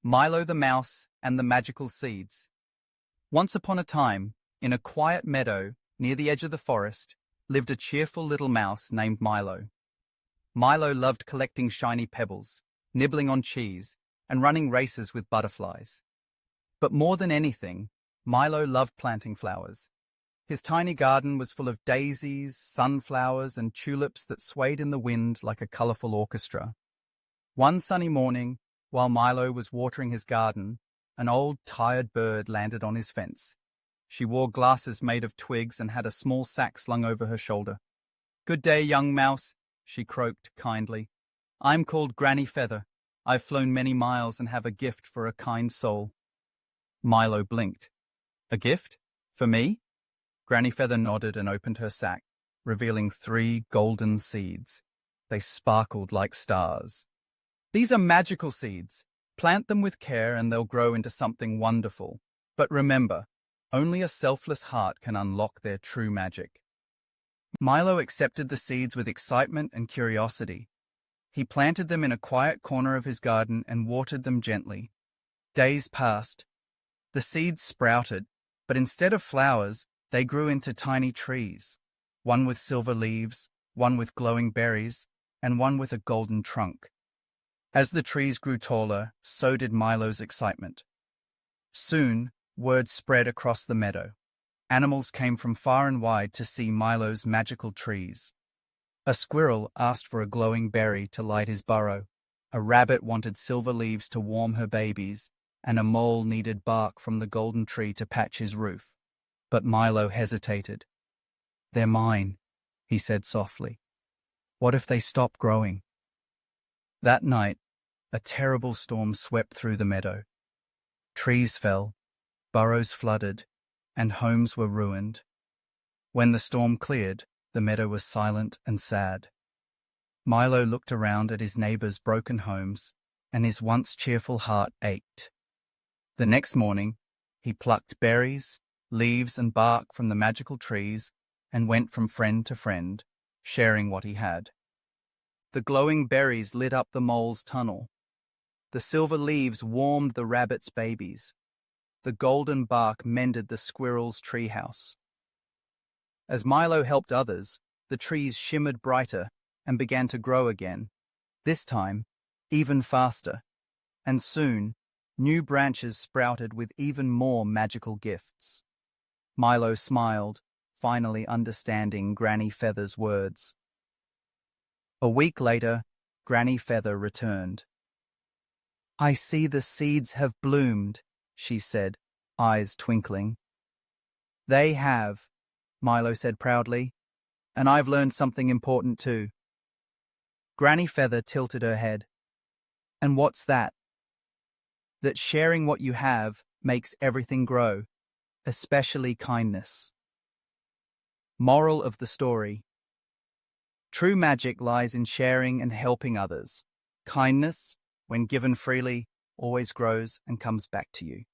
Milo the Mouse and the Magical Seeds. Once upon a time, in a quiet meadow near the edge of the forest, lived a cheerful little mouse named Milo. Milo loved collecting shiny pebbles, nibbling on cheese, and running races with butterflies. But more than anything, Milo loved planting flowers. His tiny garden was full of daisies, sunflowers, and tulips that swayed in the wind like a colorful orchestra. One sunny morning, while Milo was watering his garden, an old, tired bird landed on his fence. She wore glasses made of twigs and had a small sack slung over her shoulder. "Good day, young mouse," she croaked kindly. "I'm called Granny Feather. I've flown many miles and have a gift for a kind soul." Milo blinked. "A gift? For me?" Granny Feather nodded and opened her sack, revealing 3 golden seeds. They sparkled like stars. "These are magical seeds. Plant them with care and they'll grow into something wonderful. But remember, only a selfless heart can unlock their true magic." Milo accepted the seeds with excitement and curiosity. He planted them in a quiet corner of his garden and watered them gently. Days passed. The seeds sprouted, but instead of flowers, they grew into tiny trees, one with silver leaves, one with glowing berries, and one with a golden trunk. As the trees grew taller, so did Milo's excitement. Soon, word spread across the meadow. Animals came from far and wide to see Milo's magical trees. A squirrel asked for a glowing berry to light his burrow. A rabbit wanted silver leaves to warm her babies, and a mole needed bark from the golden tree to patch his roof. But Milo hesitated. "They're mine," he said softly. "What if they stop growing?" That night, a terrible storm swept through the meadow. Trees fell, burrows flooded, and homes were ruined. When the storm cleared, the meadow was silent and sad. Milo looked around at his neighbors' broken homes, and his once cheerful heart ached. The next morning, he plucked berries, leaves, and bark from the magical trees and went from friend to friend, sharing what he had. The glowing berries lit up the mole's tunnel. The silver leaves warmed the rabbit's babies. The golden bark mended the squirrel's treehouse. As Milo helped others, the trees shimmered brighter and began to grow again, this time even faster, and soon new branches sprouted with even more magical gifts. Milo smiled, finally understanding Granny Feather's words. A week later, Granny Feather returned. "I see the seeds have bloomed," she said, eyes twinkling. "They have," Milo said proudly, "and I've learned something important too." Granny Feather tilted her head. "And what's that?" "That sharing what you have makes everything grow, especially kindness." Moral of the story: true magic lies in sharing and helping others. Kindness, when given freely, always grows and comes back to you.